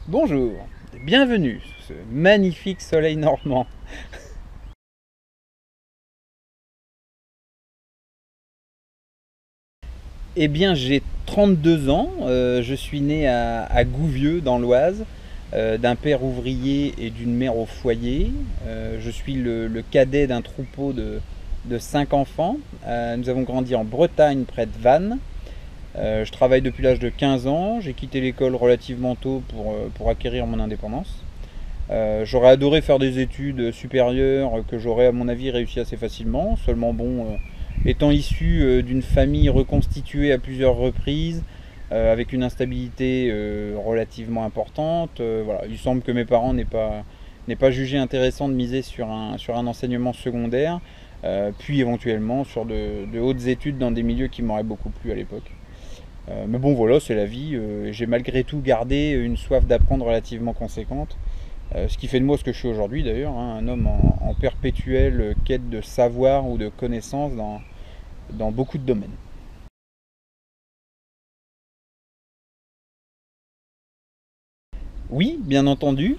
Bonjour, bienvenue sous ce magnifique soleil normand. Eh bien, j'ai 32 ans, je suis né à Gouvieux dans l'Oise, d'un père ouvrier et d'une mère au foyer. Je suis le cadet d'un troupeau de 5 enfants. Nous avons grandi en Bretagne près de Vannes. Je travaille depuis l'âge de 15 ans, j'ai quitté l'école relativement tôt pour acquérir mon indépendance. J'aurais adoré faire des études supérieures que j'aurais à mon avis réussi assez facilement. Seulement bon, étant issu d'une famille reconstituée à plusieurs reprises, avec une instabilité relativement importante, voilà, il semble que mes parents n'aient pas jugé intéressant de miser sur un enseignement secondaire, puis éventuellement sur de hautes études dans des milieux qui m'auraient beaucoup plu à l'époque. Mais bon voilà, c'est la vie. J'ai malgré tout gardé une soif d'apprendre relativement conséquente. Ce qui fait de moi ce que je suis aujourd'hui d'ailleurs, hein, un homme en perpétuelle quête de savoir ou de connaissances dans beaucoup de domaines. Oui, bien entendu,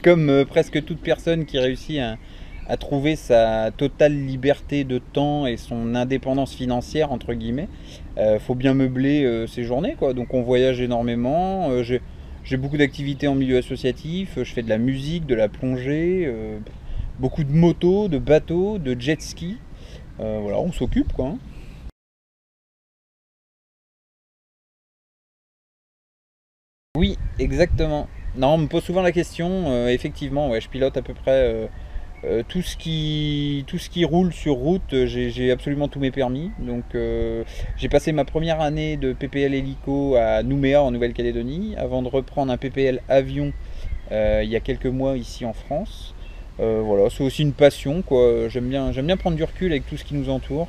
comme presque toute personne qui réussit à trouver sa totale liberté de temps et son indépendance financière, entre guillemets, faut bien meubler ses journées, quoi. Donc on voyage énormément, j'ai beaucoup d'activités en milieu associatif, je fais de la musique, de la plongée, beaucoup de motos, de bateaux, de jet ski. Voilà, on s'occupe quoi, hein. Oui, exactement. Non, on me pose souvent la question. Effectivement, ouais, je pilote à peu près tout ce qui roule sur route. J'ai absolument tous mes permis. Donc, j'ai passé ma première année de PPL hélico à Nouméa en Nouvelle-Calédonie, avant de reprendre un PPL avion il y a quelques mois ici en France. Voilà, c'est aussi une passion, quoi. J'aime bien prendre du recul avec tout ce qui nous entoure.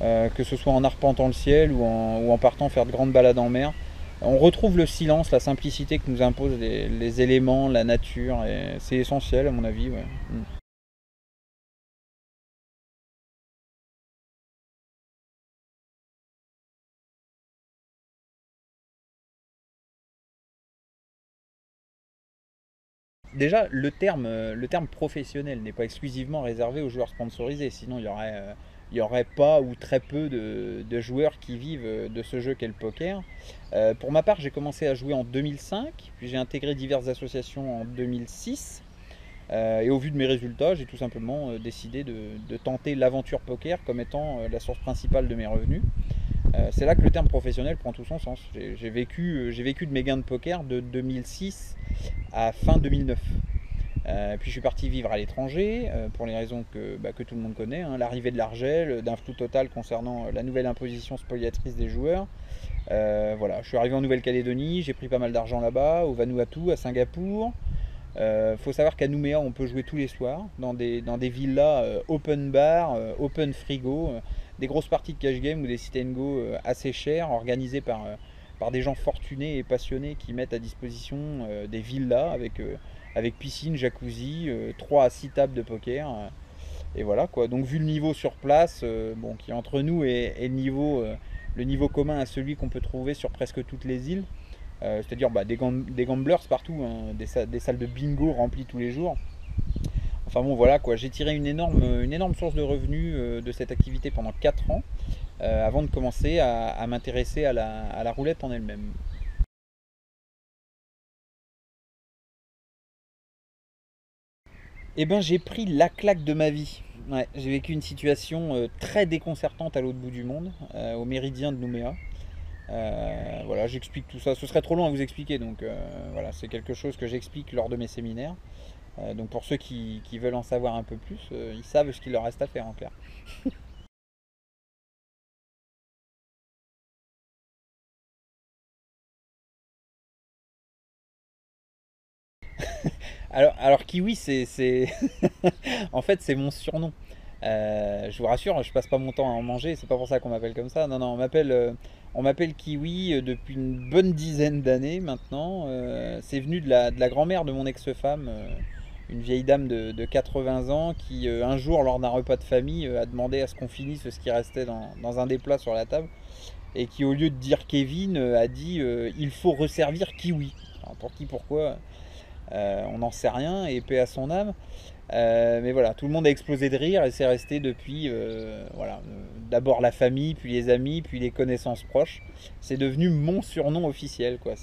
Que ce soit en arpentant le ciel ou en partant faire de grandes balades en mer. On retrouve le silence, la simplicité que nous imposent les éléments, la nature, et c'est essentiel à mon avis. Ouais. Mm. Déjà, le terme professionnel n'est pas exclusivement réservé aux joueurs sponsorisés, sinon il y aurait pas ou très peu de joueurs qui vivent de ce jeu qu'est le poker. Pour ma part, j'ai commencé à jouer en 2005, puis j'ai intégré diverses associations en 2006. Et au vu de mes résultats, j'ai tout simplement décidé de tenter l'aventure poker comme étant la source principale de mes revenus. C'est là que le terme professionnel prend tout son sens. J'ai vécu de mes gains de poker de 2006 à fin 2009. Puis je suis parti vivre à l'étranger pour les raisons que tout le monde connaît, hein, l'arrivée de l'Argel, d'un flou total concernant la nouvelle imposition spoliatrice des joueurs. Voilà, je suis arrivé en Nouvelle-Calédonie, j'ai pris pas mal d'argent là-bas, au Vanuatu, à Singapour. Faut savoir qu'à Nouméa, on peut jouer tous les soirs dans des villas open bar, open frigo, des grosses parties de cash game ou des sit and go assez chères, organisées par des gens fortunés et passionnés qui mettent à disposition des villas avec piscine, jacuzzi, 3 à 6 tables de poker. Et voilà quoi. Donc, vu le niveau sur place, bon, qui est entre nous et le niveau commun à celui qu'on peut trouver sur presque toutes les îles, c'est-à-dire bah, des gamblers partout, hein, des salles de bingo remplies tous les jours. Enfin bon voilà quoi, j'ai tiré une énorme source de revenus de cette activité pendant 4 ans avant de commencer à m'intéresser à la roulette en elle-même. Eh ben j'ai pris la claque de ma vie. Ouais, j'ai vécu une situation très déconcertante à l'autre bout du monde, au méridien de Nouméa. Voilà, j'explique tout ça. Ce serait trop long à vous expliquer, donc voilà, c'est quelque chose que j'explique lors de mes séminaires. Donc pour ceux qui veulent en savoir un peu plus, ils savent ce qu'il leur reste à faire en clair. Alors Kiwi, en fait, c'est mon surnom. Je vous rassure, je passe pas mon temps à en manger, c'est pas pour ça qu'on m'appelle comme ça. Non, non, on m'appelle Kiwi depuis une bonne dizaine d'années maintenant. C'est venu de la grand-mère de mon ex-femme, une vieille dame de 80 ans qui, un jour, lors d'un repas de famille, a demandé à ce qu'on finisse ce qui restait dans un des plats sur la table. et qui au lieu de dire Kevin a dit il faut resservir Kiwi. Alors, pour qui, pourquoi, on n'en sait rien, et paix à son âme. Mais voilà, tout le monde a explosé de rire et c'est resté depuis, voilà, d'abord la famille, puis les amis, puis les connaissances proches. C'est devenu mon surnom officiel, quoi.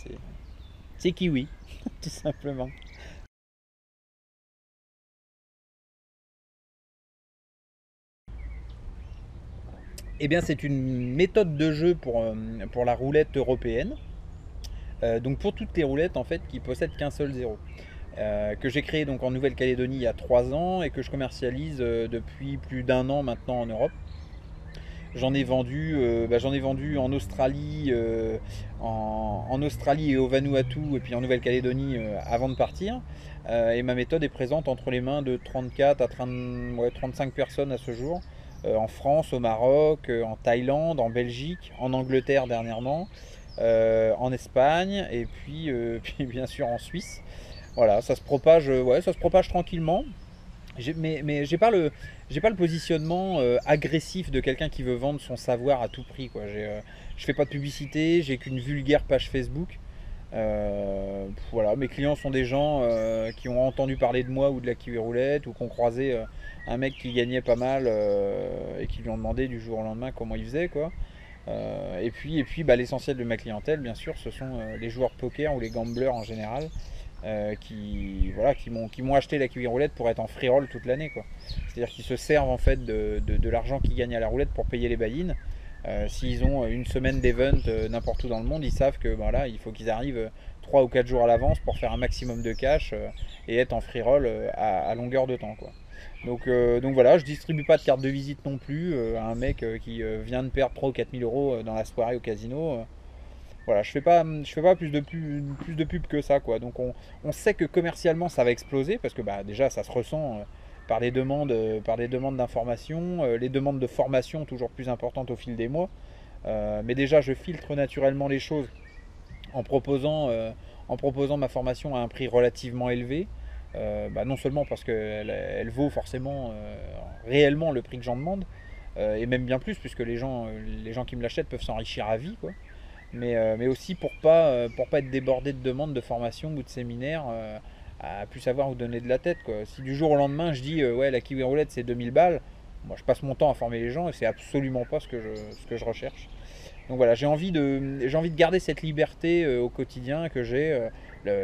C'est Kiwi, tout simplement. Eh bien, c'est une méthode de jeu pour la roulette européenne. Donc pour toutes les roulettes en fait qui possèdent qu'un seul zéro. Que j'ai créé donc en Nouvelle-Calédonie il y a 3 ans et que je commercialise depuis plus d'un an maintenant en Europe. J'en ai vendu en Australie, en Australie et au Vanuatu et puis en Nouvelle-Calédonie avant de partir. Et ma méthode est présente entre les mains de 34 à 30, ouais, 35 personnes à ce jour. En France, au Maroc, en Thaïlande, en Belgique, en Angleterre dernièrement, en Espagne et puis, puis bien sûr en Suisse. Voilà, ça se propage, ouais, ça se propage tranquillement. Mais j'ai pas le positionnement agressif de quelqu'un qui veut vendre son savoir à tout prix, quoi. Je fais pas de publicité, j'ai qu'une vulgaire page Facebook. Voilà, mes clients sont des gens qui ont entendu parler de moi ou de la kiwi roulette ou qui ont croisé un mec qui gagnait pas mal et qui lui ont demandé du jour au lendemain comment il faisait, quoi. Et puis bah, l'essentiel de ma clientèle, bien sûr, ce sont les joueurs de poker ou les gamblers en général voilà, qui m'ont acheté la kiwi roulette pour être en free roll toute l'année, quoi. C'est-à-dire qu'ils se servent en fait de l'argent qu'ils gagnent à la roulette pour payer les buy-in. S'ils ont une semaine d'event n'importe où dans le monde, ils savent que voilà, il faut qu'ils arrivent 3 ou 4 jours à l'avance pour faire un maximum de cash et être en free roll à longueur de temps, quoi. Donc voilà, je distribue pas de carte de visite non plus à un mec qui vient de perdre 3 ou 4 000 euros dans la soirée au casino. Voilà, je fais pas plus de pub que ça, quoi. Donc on sait que commercialement ça va exploser parce que bah, déjà ça se ressent par des demandes d'information, les demandes de formation toujours plus importantes au fil des mois. Mais déjà je filtre naturellement les choses en proposant, en proposant ma formation à un prix relativement élevé. Bah, non seulement parce qu'elle vaut forcément réellement le prix que j'en demande, et même bien plus puisque les gens qui me l'achètent peuvent s'enrichir à vie, quoi. Mais aussi pour pas être débordé de demandes de formation ou de séminaires à plus savoir où donner de la tête, quoi. Si du jour au lendemain je dis ouais la kiwi roulette c'est 2000 balles, moi je passe mon temps à former les gens et c'est absolument pas ce que je recherche. Donc voilà, j'ai envie de garder cette liberté au quotidien que j'ai,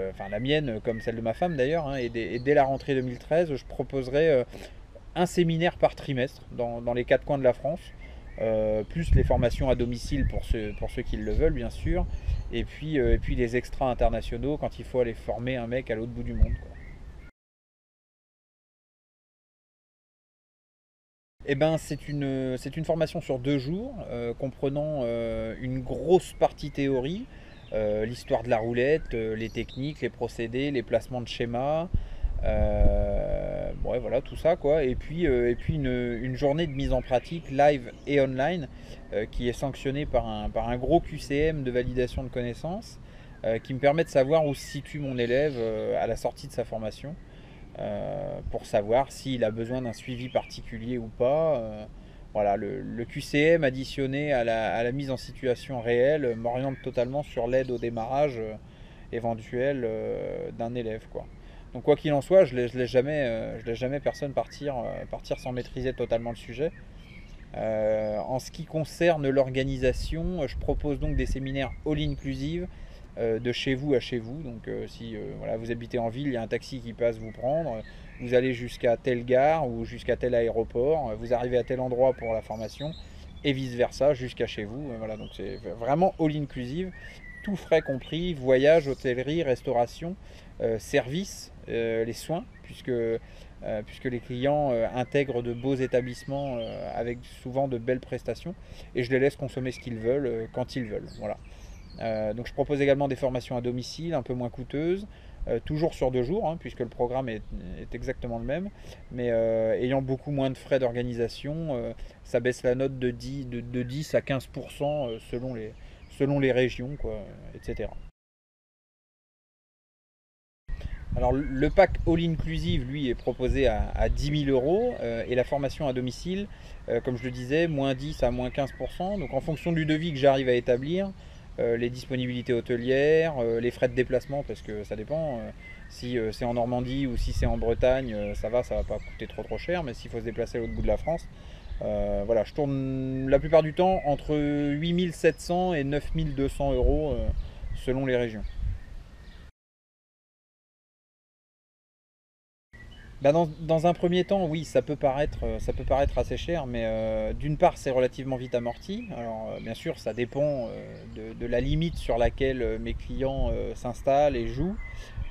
enfin la mienne comme celle de ma femme d'ailleurs, hein, et dès la rentrée 2013 je proposerai un séminaire par trimestre dans les 4 coins de la France. Plus les formations à domicile pour ceux qui le veulent bien sûr, et puis les extras internationaux quand il faut aller former un mec à l'autre bout du monde, quoi. Eh ben, c'est une formation sur 2 jours, comprenant une grosse partie théorie, l'histoire de la roulette, les techniques, les procédés, les placements de schémas, ouais, voilà, tout ça, quoi. Et puis une journée de mise en pratique live et online qui est sanctionnée par un gros QCM de validation de connaissances qui me permet de savoir où se situe mon élève à la sortie de sa formation pour savoir s'il a besoin d'un suivi particulier ou pas. Voilà, le QCM additionné à la mise en situation réelle m'oriente totalement sur l'aide au démarrage éventuel d'un élève, quoi. Donc quoi qu'il en soit, je laisse jamais personne partir sans maîtriser totalement le sujet. En ce qui concerne l'organisation, je propose donc des séminaires all-inclusive de chez vous à chez vous. Donc si voilà, vous habitez en ville, il y a un taxi qui passe vous prendre, vous allez jusqu'à telle gare ou jusqu'à tel aéroport, vous arrivez à tel endroit pour la formation et vice-versa jusqu'à chez vous. Voilà, donc c'est vraiment all-inclusive, tout frais compris, voyage, hôtellerie, restauration, service, les soins, puisque les clients intègrent de beaux établissements avec souvent de belles prestations et je les laisse consommer ce qu'ils veulent quand ils veulent. Voilà. Donc je propose également des formations à domicile un peu moins coûteuses, toujours sur 2 jours, hein, puisque le programme est exactement le même, mais ayant beaucoup moins de frais d'organisation, ça baisse la note de 10 à 15% selon les régions, quoi, etc. Alors le pack all-inclusive, lui, est proposé à 10 000 euros et la formation à domicile, comme je le disais, moins 10 à moins 15%. Donc en fonction du devis que j'arrive à établir, les disponibilités hôtelières, les frais de déplacement, parce que ça dépend. Si c'est en Normandie ou si c'est en Bretagne, ça va pas coûter trop cher, mais s'il faut se déplacer à l'autre bout de la France, voilà, je tourne la plupart du temps entre 8 700 et 9 200 euros selon les régions. Bah dans un premier temps, oui, ça peut paraître assez cher, mais d'une part, c'est relativement vite amorti. Alors, bien sûr, ça dépend de la limite sur laquelle mes clients s'installent et jouent.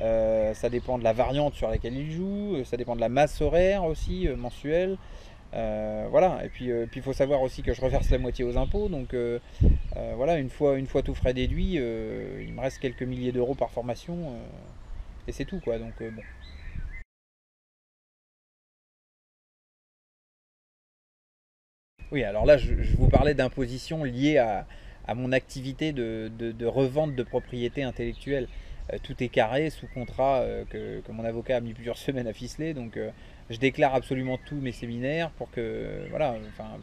Ça dépend de la variante sur laquelle ils jouent. Ça dépend de la masse horaire aussi, mensuelle. Voilà. Et puis, il faut savoir aussi que je reverse la moitié aux impôts. Donc, voilà, une fois tout frais déduit, il me reste quelques milliers d'euros par formation. Et c'est tout, quoi. Donc, bon. Oui, alors là, je vous parlais d'imposition liée à mon activité de revente de propriété intellectuelle. Tout est carré sous contrat que mon avocat a mis plusieurs semaines à ficeler. Donc, je déclare absolument tous mes séminaires pour que, voilà, enfin,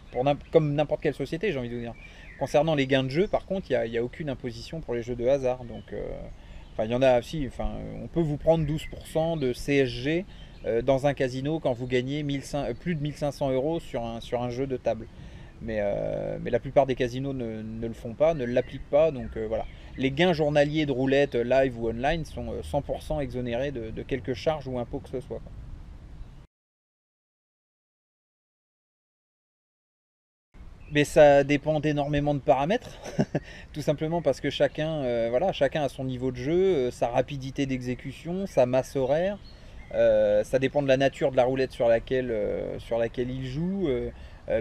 comme n'importe quelle société, j'ai envie de vous dire. Concernant les gains de jeu, par contre, il y a aucune imposition pour les jeux de hasard. Donc, enfin, il y en a, si, enfin, on peut vous prendre 12% de CSG dans un casino quand vous gagnez plus de 1500 euros sur un jeu de table. Mais la plupart des casinos ne le font pas, ne l'appliquent pas. Donc voilà. Les gains journaliers de roulette live ou online sont 100% exonérés de quelques charges ou impôts que ce soit, quoi. Mais ça dépend d'énormément de paramètres, tout simplement parce que voilà, chacun a son niveau de jeu, sa rapidité d'exécution, sa masse horaire. Ça dépend de la nature de la roulette sur laquelle il joue.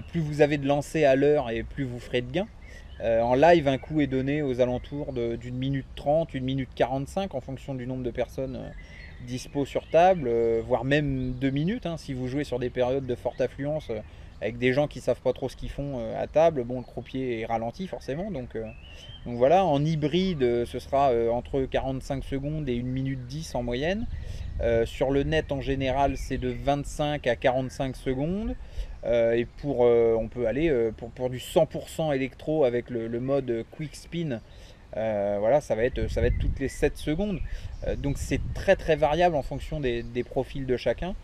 Plus vous avez de lancers à l'heure et plus vous ferez de gains. En live, un coup est donné aux alentours d'une minute 30, une minute 45 en fonction du nombre de personnes dispo sur table, voire même 2 minutes, hein, si vous jouez sur des périodes de forte affluence avec des gens qui savent pas trop ce qu'ils font à table. Bon, le croupier est ralenti forcément, donc voilà. En hybride, ce sera entre 45 secondes et 1 minute 10 en moyenne. Sur le net en général, c'est de 25 à 45 secondes. On peut aller pour du 100% électro avec le mode quick spin. Voilà, ça va être toutes les 7 secondes. Donc c'est très très variable en fonction des profils de chacun.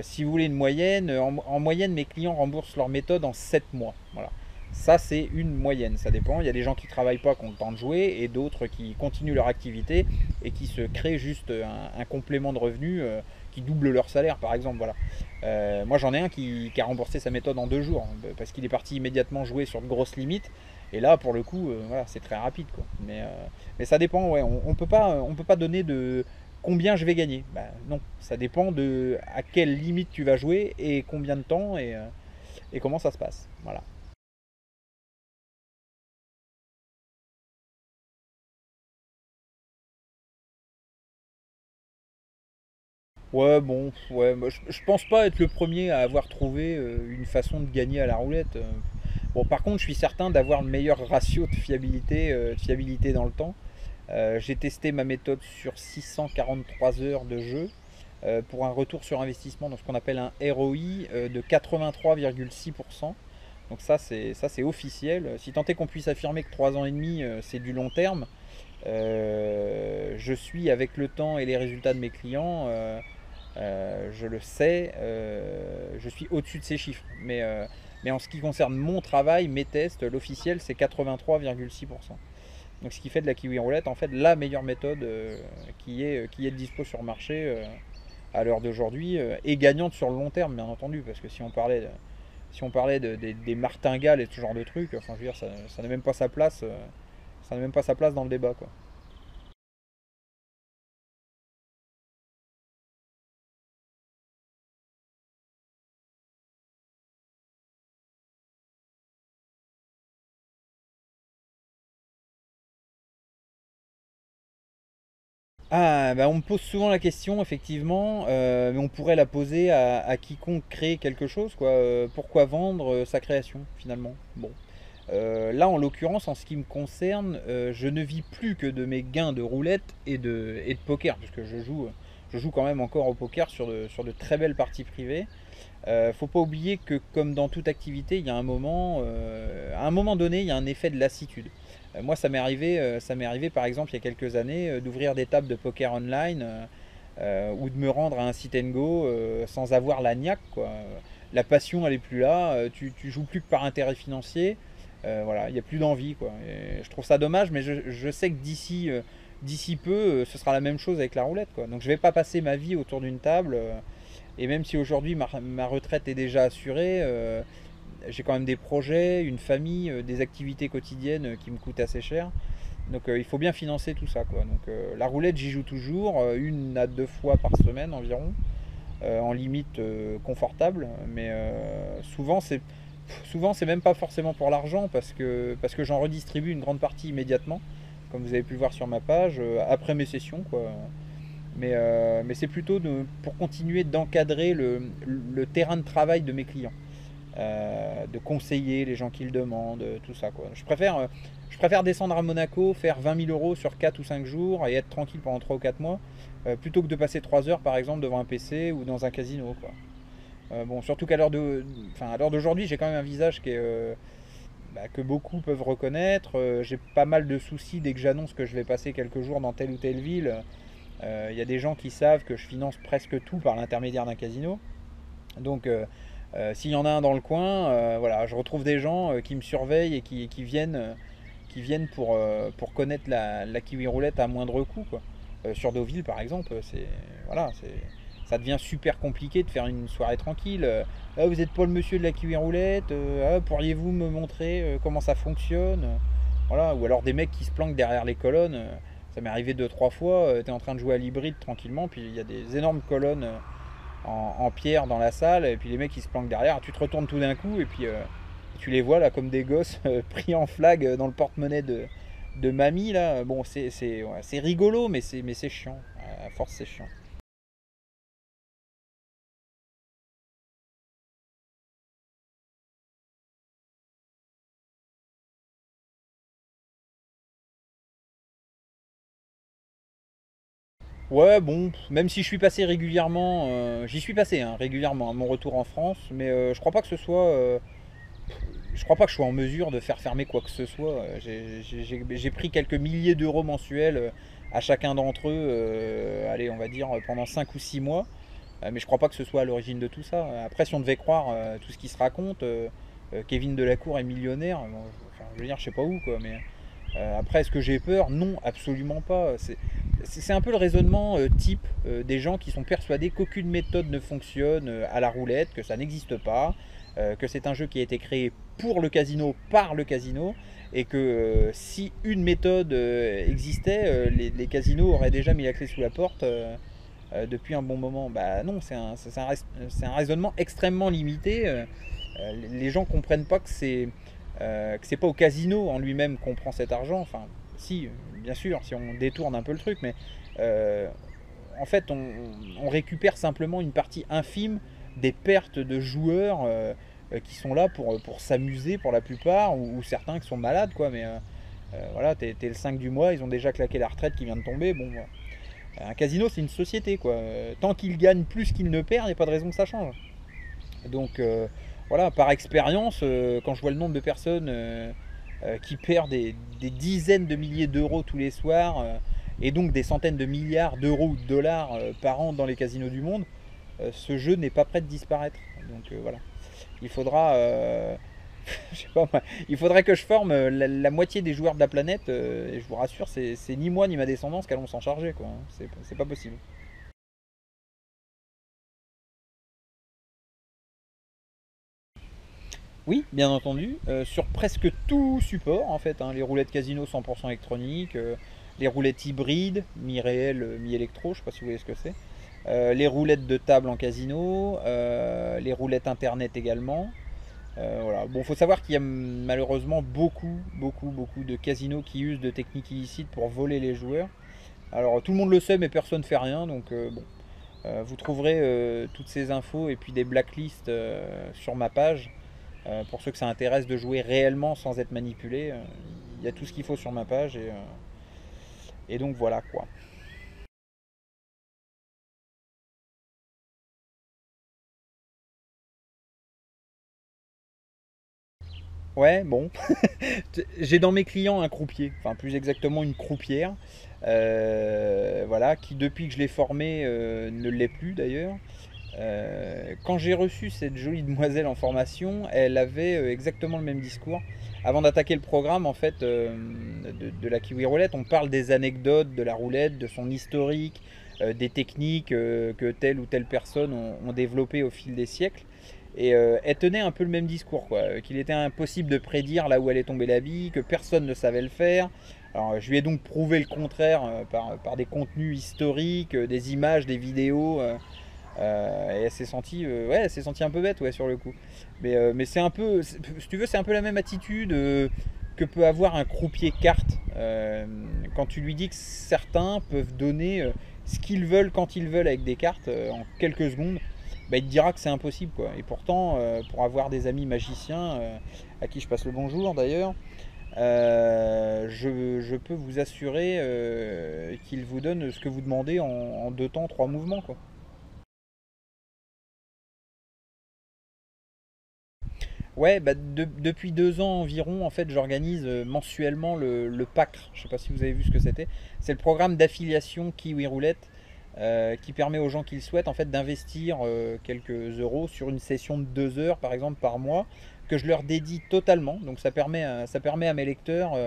Si vous voulez une moyenne, en moyenne, mes clients remboursent leur méthode en 7 mois. Voilà. Ça, c'est une moyenne. Ça dépend. Il y a des gens qui ne travaillent pas, qui ont le temps de jouer, et d'autres qui continuent leur activité et qui se créent juste un complément de revenus qui double leur salaire, par exemple. Voilà. Moi, j'en ai un qui a remboursé sa méthode en 2 jours parce qu'il est parti immédiatement jouer sur de grosses limites. Et là, pour le coup, voilà, c'est très rapide, quoi. Mais ça dépend. Ouais, on peut pas donner de combien je vais gagner. Bah, non, ça dépend de à quelle limite tu vas jouer et combien de temps et comment ça se passe. Voilà. Ouais, bon, ouais, moi, je pense pas être le premier à avoir trouvé une façon de gagner à la roulette. Bon, par contre, je suis certain d'avoir le meilleur ratio de fiabilité dans le temps. J'ai testé ma méthode sur 643 heures de jeu pour un retour sur investissement, donc ce qu'on appelle un ROI de 83,6%. Donc ça c'est officiel. Si tant est qu'on puisse affirmer que 3 ans et demi c'est du long terme, je suis avec le temps et les résultats de mes clients, je le sais, je suis au-dessus de ces chiffres. Mais en ce qui concerne mon travail, mes tests, l'officiel c'est 83,6%. Donc ce qui fait de la kiwi roulette en fait la meilleure méthode qui est de dispo sur le marché à l'heure d'aujourd'hui et gagnante sur le long terme bien entendu, parce que si on parlait des martingales et ce genre de trucs, enfin je veux dire ça n'a même pas sa place, ça n'a même pas sa place dans le débat, quoi. Ah, bah on me pose souvent la question, effectivement, mais on pourrait la poser à quiconque crée quelque chose, quoi. Pourquoi vendre sa création, finalement? Bon. Là, en l'occurrence, en ce qui me concerne, je ne vis plus que de mes gains de roulette et de poker, puisque je joue quand même encore au poker sur de très belles parties privées. Faut pas oublier que comme dans toute activité, il y a à un moment donné, il y a un effet de lassitude. Moi, ça m'est arrivé par exemple il y a quelques années d'ouvrir des tables de poker online ou de me rendre à un sit and go sans avoir la niaque, quoi. La passion, elle est plus là. Tu joues plus que par intérêt financier. Voilà, il n'y a plus d'envie, quoi. Et je trouve ça dommage, mais je sais que d'ici peu, ce sera la même chose avec la roulette, quoi. Donc je vais pas passer ma vie autour d'une table. Et même si aujourd'hui ma retraite est déjà assurée, j'ai quand même des projets, une famille, des activités quotidiennes qui me coûtent assez cher. Donc il faut bien financer tout ça, quoi. Donc la roulette, j'y joue toujours, une à deux fois par semaine environ, en limite confortable. Mais souvent c'est même pas forcément pour l'argent parce que j'en redistribue une grande partie immédiatement, comme vous avez pu le voir sur ma page, après mes sessions, quoi. Mais c'est plutôt pour continuer d'encadrer le terrain de travail de mes clients, de conseiller les gens qui le demandent, tout ça, quoi. Je préfère descendre à Monaco, faire 20 000 euros sur 4 ou 5 jours et être tranquille pendant 3 ou 4 mois, plutôt que de passer 3 heures par exemple devant un PC ou dans un casino, quoi. Bon, surtout à l'heure d'aujourd'hui, j'ai quand même un visage que beaucoup peuvent reconnaître. J'ai pas mal de soucis dès que j'annonce que je vais passer quelques jours dans telle ou telle ville. Il y a des gens qui savent que je finance presque tout par l'intermédiaire d'un casino. Donc, s'il y en a un dans le coin, voilà, je retrouve des gens qui me surveillent et qui viennent pour connaître la kiwi roulette à moindre coût, quoi. Sur Deauville, par exemple, voilà, ça devient super compliqué de faire une soirée tranquille. Ah, vous n'êtes pas le monsieur de la kiwi roulette, pourriez-vous me montrer comment ça fonctionne? Voilà. Ou alors des mecs qui se planquent derrière les colonnes. Ça m'est arrivé deux trois fois, tu es en train de jouer à l'hybride tranquillement, puis il y a des énormes colonnes en pierre dans la salle, et puis les mecs qui se planquent derrière, tu te retournes tout d'un coup, et puis tu les vois là comme des gosses pris en flag dans le porte-monnaie de mamie là. Bon, ouais, c'est rigolo, mais c'est chiant. À force, c'est chiant. Ouais, bon, même si je suis passé régulièrement, j'y suis passé hein, régulièrement à mon retour en France, mais je crois pas que ce soit je crois pas que je sois en mesure de faire fermer quoi que ce soit. J'ai pris quelques milliers d'euros mensuels à chacun d'entre eux, allez, on va dire pendant 5 ou 6 mois. Mais je crois pas que ce soit à l'origine de tout ça. Après, si on devait croire tout ce qui se raconte, Kevin Delacour est millionnaire. Bon, enfin, je veux dire, je sais pas où, quoi. Mais après, est-ce que j'ai peur? Non, absolument pas. C'est un peu le raisonnement type des gens qui sont persuadés qu'aucune méthode ne fonctionne à la roulette, que ça n'existe pas, que c'est un jeu qui a été créé pour le casino, par le casino, et que si une méthode existait, les casinos auraient déjà mis la clé sous la porte depuis un bon moment. Bah non, c'est un raisonnement extrêmement limité. Les gens comprennent pas que c'est pas au casino en lui-même qu'on prend cet argent. Enfin, si, bien sûr, si on détourne un peu le truc, mais euh, en fait, on récupère simplement une partie infime des pertes de joueurs qui sont là pour s'amuser pour la plupart, ou certains qui sont malades, quoi. Mais voilà, t'es le 5 du mois, ils ont déjà claqué la retraite qui vient de tomber. Bon, voilà. Un casino, c'est une société, quoi. Tant qu'ils gagnent plus qu'ils ne perdent, il n'y a pas de raison que ça change. Donc voilà, par expérience, quand je vois le nombre de personnes qui perdent des dizaines de milliers d'euros tous les soirs, et donc des centaines de milliards d'euros ou de dollars par an dans les casinos du monde, ce jeu n'est pas prêt de disparaître. Donc voilà, il faudra, je sais pas, il faudrait que je forme la moitié des joueurs de la planète, et je vous rassure, c'est ni moi ni ma descendance qui allons s'en charger, quoi. C'est pas possible. Oui, bien entendu, sur presque tout support en fait, hein, les roulettes casino 100% électroniques, les roulettes hybrides, mi-réel, mi-électro, je ne sais pas si vous voyez ce que c'est, les roulettes de table en casino, les roulettes internet également. Voilà. Bon, faut savoir qu'il y a malheureusement beaucoup de casinos qui usent de techniques illicites pour voler les joueurs. Alors tout le monde le sait, mais personne ne fait rien, donc bon. Vous trouverez toutes ces infos et puis des blacklists sur ma page. Pour ceux que ça intéresse de jouer réellement sans être manipulé, il y a tout ce qu'il faut sur ma page et donc voilà quoi. Ouais, bon. J'ai dans mes clients un croupier, enfin plus exactement une croupière, voilà, qui depuis que je l'ai formé ne l'est plus d'ailleurs. Quand j'ai reçu cette jolie demoiselle en formation, elle avait exactement le même discours. Avant d'attaquer le programme, en fait, de la Kiwi Roulette, on parle des anecdotes de la roulette, de son historique, des techniques que telle ou telle personne ont développées au fil des siècles. Et elle tenait un peu le même discours, quoi, qu'il était impossible de prédire là où allait tomber la bille, que personne ne savait le faire. Alors, je lui ai donc prouvé le contraire par des contenus historiques, des images, des vidéos. Et elle s'est sentie, ouais, elle s'est sentie un peu bête, ouais, sur le coup. Mais c'est un peu, si tu veux, c'est un peu la même attitude que peut avoir un croupier carte quand tu lui dis que certains peuvent donner ce qu'ils veulent quand ils veulent avec des cartes en quelques secondes. Bah, il te dira que c'est impossible, quoi. Et pourtant, pour avoir des amis magiciens à qui je passe le bonjour d'ailleurs, je peux vous assurer qu'ils vous donnent ce que vous demandez en deux temps, trois mouvements, quoi. Ouais, bah, depuis 2 ans environ, en fait, j'organise mensuellement le PACRE. Je sais pas si vous avez vu ce que c'était. C'est le programme d'affiliation Kiwi Roulette qui permet aux gens qui le souhaitent en fait d'investir quelques euros sur une session de 2 heures, par exemple, par mois, que je leur dédie totalement. Donc ça permet à mes lecteurs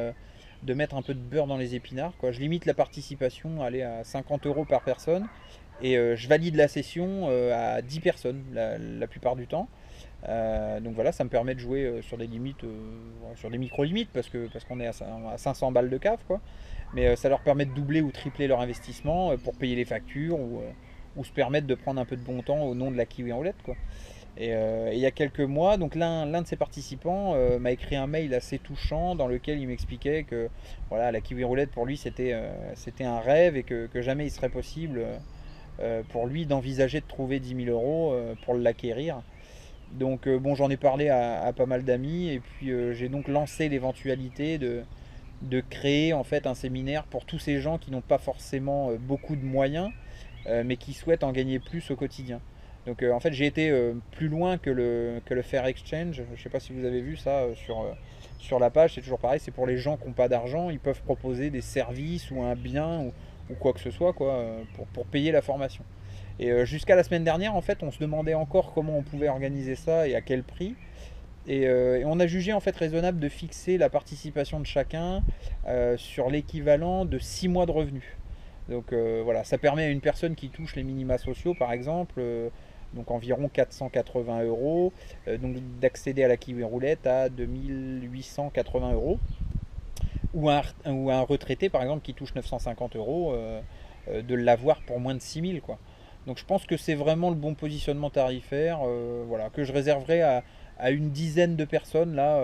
de mettre un peu de beurre dans les épinards, quoi. Je limite la participation allez, à 50 euros par personne et je valide la session à 10 personnes la plupart du temps. Donc voilà, ça me permet de jouer sur des limites, ouais, sur des micro-limites parce qu'on est à 500 balles de cave, quoi. Mais ça leur permet de doubler ou tripler leur investissement pour payer les factures ou se permettre de prendre un peu de bon temps au nom de la Kiwi Roulette, quoi. Et il y a quelques mois, donc l'un de ces participants m'a écrit un mail assez touchant dans lequel il m'expliquait que voilà, la Kiwi Roulette pour lui c'était un rêve et que jamais il serait possible pour lui d'envisager de trouver 10 000 euros pour l'acquérir. Donc bon, j'en ai parlé à pas mal d'amis et puis j'ai donc lancé l'éventualité de créer en fait un séminaire pour tous ces gens qui n'ont pas forcément beaucoup de moyens mais qui souhaitent en gagner plus au quotidien. Donc en fait j'ai été plus loin que le Fair Exchange. Je ne sais pas si vous avez vu ça sur la page, c'est toujours pareil, c'est pour les gens qui n'ont pas d'argent, ils peuvent proposer des services ou un bien ou quoi que ce soit quoi, pour payer la formation. Et jusqu'à la semaine dernière, en fait, on se demandait encore comment on pouvait organiser ça et à quel prix. Et on a jugé en fait raisonnable de fixer la participation de chacun sur l'équivalent de 6 mois de revenus. Donc voilà, ça permet à une personne qui touche les minima sociaux, par exemple, donc environ 480 euros, donc d'accéder à la Kiwi Roulette à 2880 euros. Ou un retraité, par exemple, qui touche 950 euros, de l'avoir pour moins de 6000, quoi. Donc je pense que c'est vraiment le bon positionnement tarifaire, voilà, que je réserverai à une dizaine de personnes là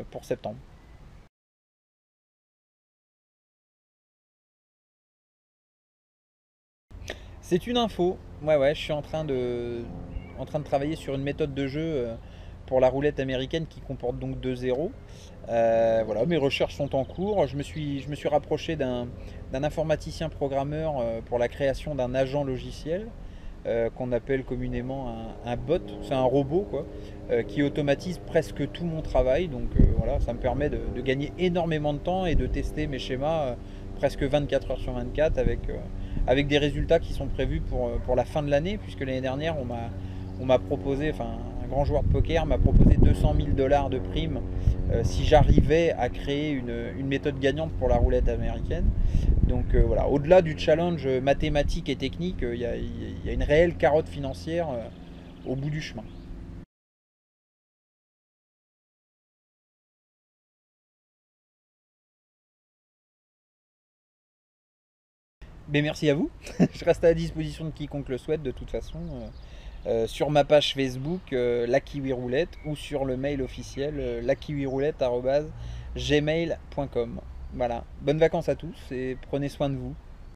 pour septembre. C'est une info. Ouais, ouais, je suis en train de travailler sur une méthode de jeu pour la roulette américaine qui comporte donc 2 zéros. Voilà, mes recherches sont en cours. Je me suis rapproché d'un informaticien programmeur pour la création d'un agent logiciel qu'on appelle communément un bot. C'est un robot quoi, qui automatise presque tout mon travail. Donc voilà, ça me permet de gagner énormément de temps et de tester mes schémas presque 24 heures sur 24 avec des résultats qui sont prévus pour la fin de l'année, puisque l'année dernière, on m'a proposé, enfin, un grand joueur de poker m'a proposé 200 000 dollars de primes si j'arrivais à créer une méthode gagnante pour la roulette américaine. Donc voilà, au-delà du challenge mathématique et technique, il y a une réelle carotte financière au bout du chemin. Mais merci à vous, je reste à la disposition de quiconque le souhaite de toute façon. Sur ma page Facebook, la Kiwi Roulette, ou sur le mail officiel, lakiwiroulette@gmail.com. Voilà, bonnes vacances à tous et prenez soin de vous.